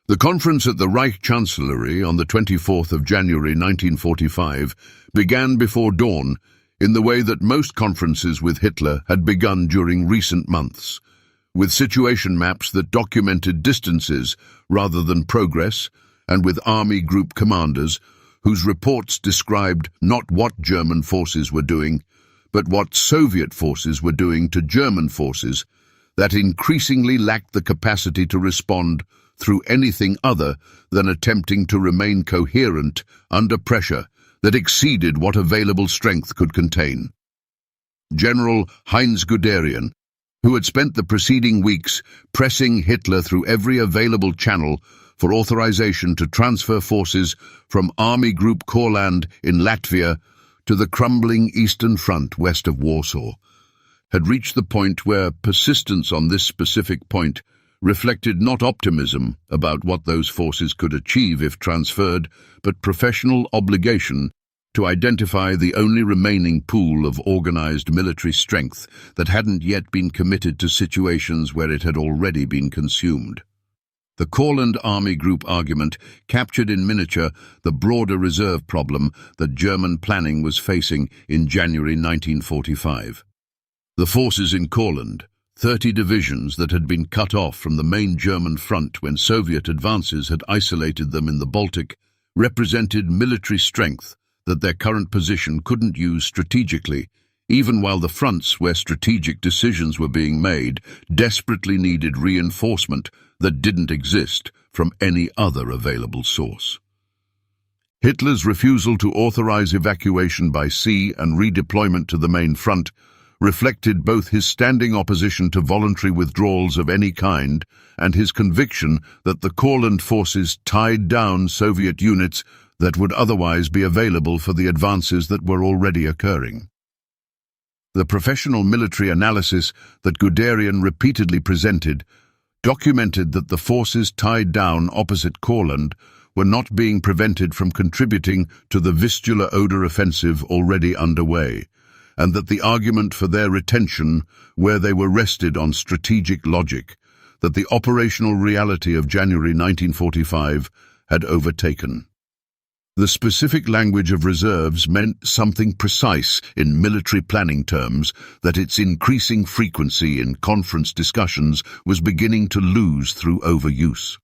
The conference at the Reich Chancellery on the 24th of January 1945 began before dawn in the way that most conferences with Hitler had begun during recent months, with situation maps that documented distances rather than progress, and with army group commanders whose reports described not what German forces were doing, but what Soviet forces were doing to German forces that increasingly lacked the capacity to respond through anything other than attempting to remain coherent under pressure that exceeded what available strength could contain. General Heinz Guderian, who had spent the preceding weeks pressing Hitler through every available channel for authorization to transfer forces from Army Group Courland in Latvia to the crumbling Eastern Front west of Warsaw, had reached the point where persistence on this specific point reflected not optimism about what those forces could achieve if transferred, but professional obligation to identify the only remaining pool of organized military strength that hadn't yet been committed to situations where it had already been consumed. The Courland Army Group argument captured in miniature the broader reserve problem that German planning was facing in January 1945. The forces in Courland, 30 divisions that had been cut off from the main German front when Soviet advances had isolated them in the Baltic, represented military strength that their current position couldn't use strategically, even while the fronts where strategic decisions were being made desperately needed reinforcement that didn't exist from any other available source. Hitler's refusal to authorize evacuation by sea and redeployment to the main front reflected both his standing opposition to voluntary withdrawals of any kind and his conviction that the Courland forces tied down Soviet units that would otherwise be available for the advances that were already occurring. The professional military analysis that Guderian repeatedly presented documented that the forces tied down opposite Courland were not being prevented from contributing to the Vistula-Oder offensive already underway, and that the argument for their retention where they were rested on strategic logic, that the operational reality of January 1945 had overtaken. The specific language of reserves meant something precise in military planning terms that its increasing frequency in conference discussions was beginning to lose through overuse.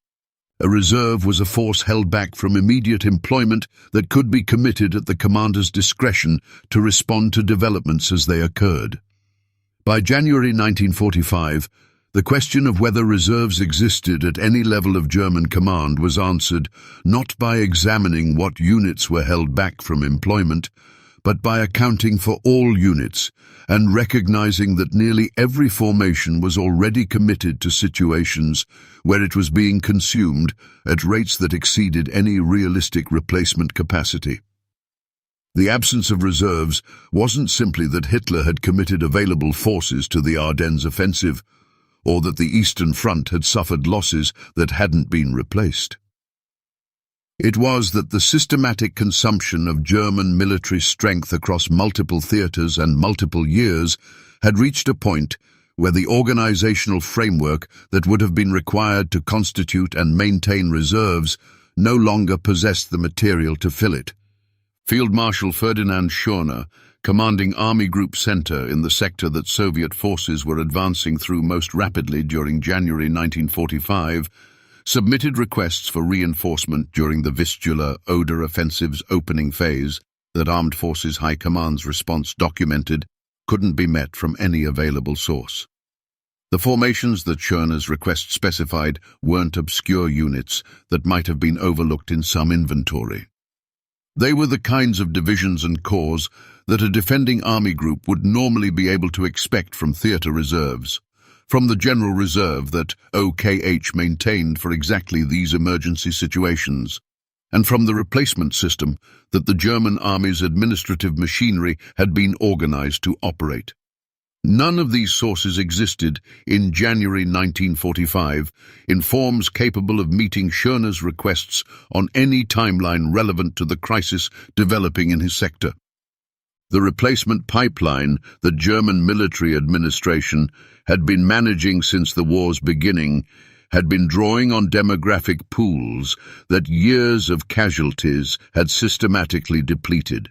A reserve was a force held back from immediate employment that could be committed at the commander's discretion to respond to developments as they occurred. By January 1945, the question of whether reserves existed at any level of German command was answered not by examining what units were held back from employment, but by accounting for all units and recognizing that nearly every formation was already committed to situations where it was being consumed at rates that exceeded any realistic replacement capacity. The absence of reserves wasn't simply that Hitler had committed available forces to the Ardennes offensive, or that the Eastern Front had suffered losses that hadn't been replaced. It was that the systematic consumption of German military strength across multiple theaters and multiple years had reached a point where the organizational framework that would have been required to constitute and maintain reserves no longer possessed the material to fill it. Field Marshal Ferdinand Schörner, commanding Army Group Center in the sector that Soviet forces were advancing through most rapidly during January 1945, submitted requests for reinforcement during the Vistula-Oder offensive's opening phase that Armed Forces High Command's response documented couldn't be met from any available source. The formations that Schörner's request specified weren't obscure units that might have been overlooked in some inventory. They were the kinds of divisions and corps that a defending army group would normally be able to expect from theater reserves, from the general reserve that OKH maintained for exactly these emergency situations, and from the replacement system that the German army's administrative machinery had been organized to operate. None of these sources existed in January 1945 in forms capable of meeting Schörner's requests on any timeline relevant to the crisis developing in his sector. The replacement pipeline that German military administration had been managing since the war's beginning had been drawing on demographic pools that years of casualties had systematically depleted.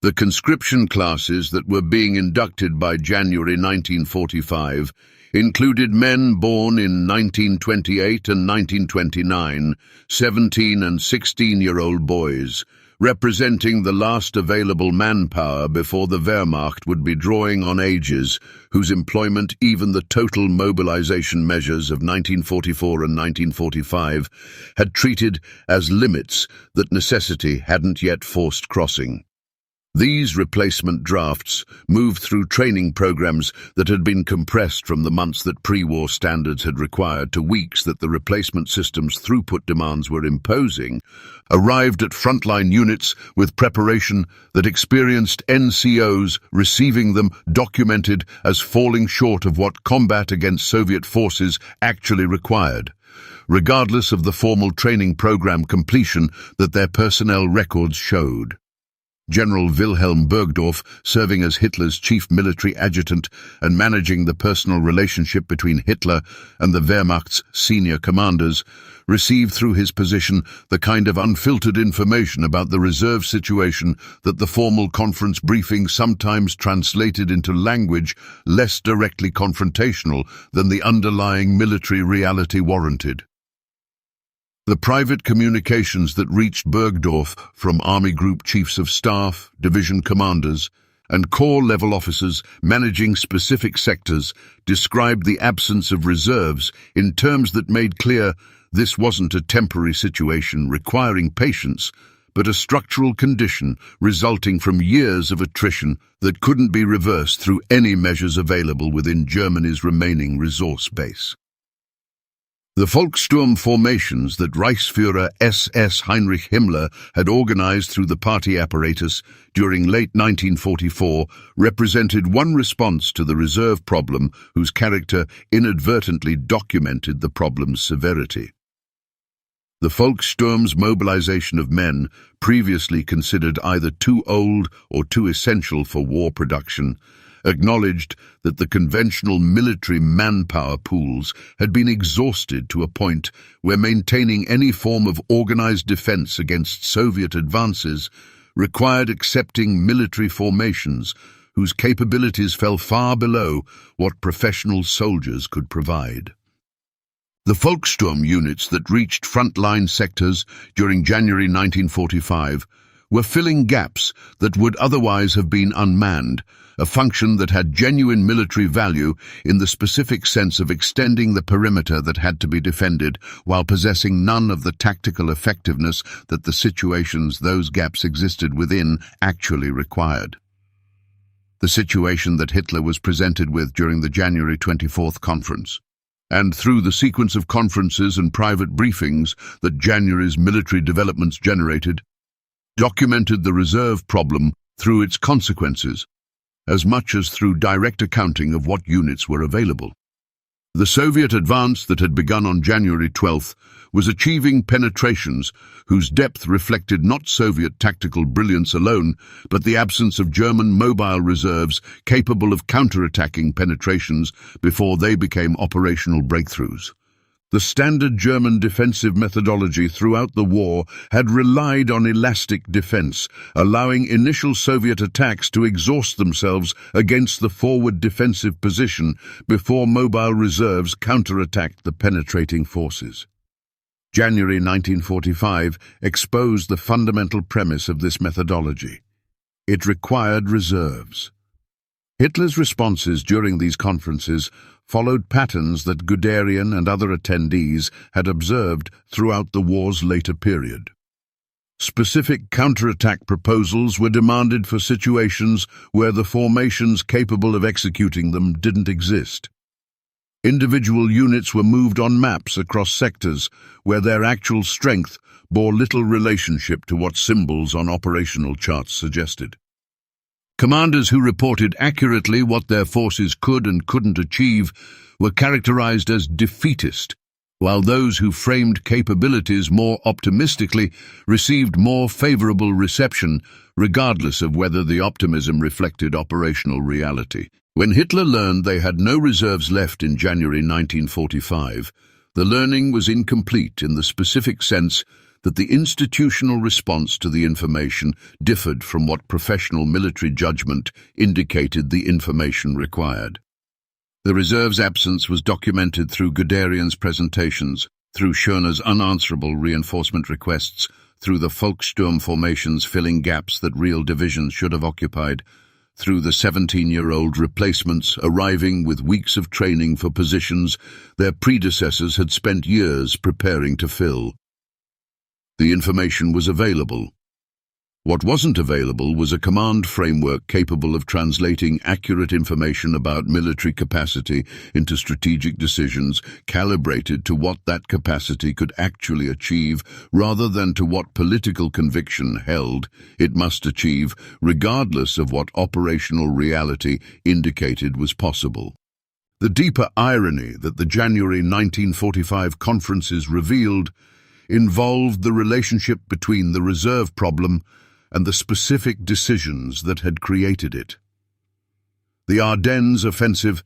The conscription classes that were being inducted by January 1945 included men born in 1928 and 1929, 17 and 16-year-old boys, representing the last available manpower before the Wehrmacht would be drawing on ages whose employment even the total mobilization measures of 1944 and 1945 had treated as limits that necessity hadn't yet forced crossing. These replacement drafts moved through training programs that had been compressed from the months that pre-war standards had required to weeks that the replacement system's throughput demands were imposing, arrived at frontline units with preparation that experienced NCOs receiving them documented as falling short of what combat against Soviet forces actually required, regardless of the formal training program completion that their personnel records showed. General Wilhelm Burgdorf, serving as Hitler's chief military adjutant and managing the personal relationship between Hitler and the Wehrmacht's senior commanders, received through his position the kind of unfiltered information about the reserve situation that the formal conference briefing sometimes translated into language less directly confrontational than the underlying military reality warranted. The private communications that reached Burgdorf from Army Group Chiefs of Staff, division commanders, and corps-level officers managing specific sectors described the absence of reserves in terms that made clear this wasn't a temporary situation requiring patience, but a structural condition resulting from years of attrition that couldn't be reversed through any measures available within Germany's remaining resource base. The Volkssturm formations that Reichsführer SS Heinrich Himmler had organized through the party apparatus during late 1944 represented one response to the reserve problem whose character inadvertently documented the problem's severity. The Volkssturm's mobilization of men, previously considered either too old or too essential for war production, acknowledged that the conventional military manpower pools had been exhausted to a point where maintaining any form of organized defense against Soviet advances required accepting military formations whose capabilities fell far below what professional soldiers could provide. The Volkssturm units that reached frontline sectors during January 1945 were filling gaps that would otherwise have been unmanned, a function that had genuine military value in the specific sense of extending the perimeter that had to be defended while possessing none of the tactical effectiveness that the situations those gaps existed within actually required. The situation that Hitler was presented with during the January 24th conference, and through the sequence of conferences and private briefings that January's military developments generated, documented the reserve problem through its consequences, as much as through direct accounting of what units were available. The Soviet advance that had begun on January 12th was achieving penetrations whose depth reflected not Soviet tactical brilliance alone, but the absence of German mobile reserves capable of counterattacking penetrations before they became operational breakthroughs. The standard German defensive methodology throughout the war had relied on elastic defense, allowing initial Soviet attacks to exhaust themselves against the forward defensive position before mobile reserves counterattacked the penetrating forces. January 1945 exposed the fundamental premise of this methodology. It required reserves. Hitler's responses during these conferences followed patterns that Guderian and other attendees had observed throughout the war's later period. Specific counterattack proposals were demanded for situations where the formations capable of executing them didn't exist. Individual units were moved on maps across sectors where their actual strength bore little relationship to what symbols on operational charts suggested. Commanders who reported accurately what their forces could and couldn't achieve were characterized as defeatist, while those who framed capabilities more optimistically received more favorable reception, regardless of whether the optimism reflected operational reality. When Hitler learned they had no reserves left in January 1945, The learning was incomplete in the specific sense that the institutional response to the information differed from what professional military judgment indicated the information required. The reserve's absence was documented through Guderian's presentations, through Schörner's unanswerable reinforcement requests, through the Volkssturm formations filling gaps that real divisions should have occupied, through the 17-year-old replacements arriving with weeks of training for positions their predecessors had spent years preparing to fill. The information was available. What wasn't available was a command framework capable of translating accurate information about military capacity into strategic decisions calibrated to what that capacity could actually achieve rather than to what political conviction held it must achieve, regardless of what operational reality indicated was possible. The deeper irony that the January 1945 conferences revealed involved the relationship between the reserve problem and the specific decisions that had created it. The Ardennes offensive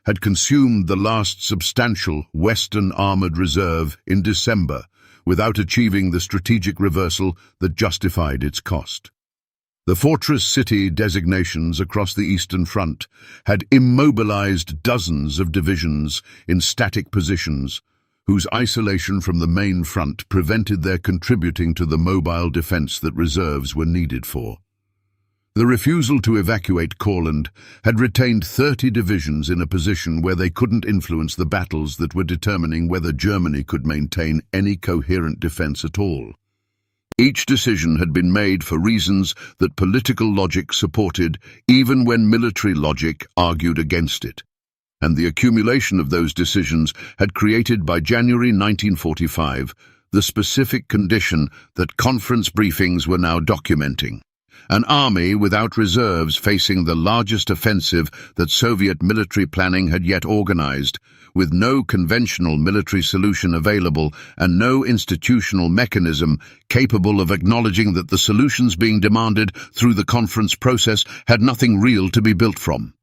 had consumed the last substantial Western armored reserve in December without achieving the strategic reversal that justified its cost. The fortress city designations across the Eastern Front had immobilized dozens of divisions in static positions whose isolation from the main front prevented their contributing to the mobile defense that reserves were needed for. The refusal to evacuate Courland had retained 30 divisions in a position where they couldn't influence the battles that were determining whether Germany could maintain any coherent defense at all. Each decision had been made for reasons that political logic supported, even when military logic argued against it. And the accumulation of those decisions had created by January 1945 the specific condition that conference briefings were now documenting. An army without reserves facing the largest offensive that Soviet military planning had yet organized, with no conventional military solution available and no institutional mechanism capable of acknowledging that the solutions being demanded through the conference process had nothing real to be built from.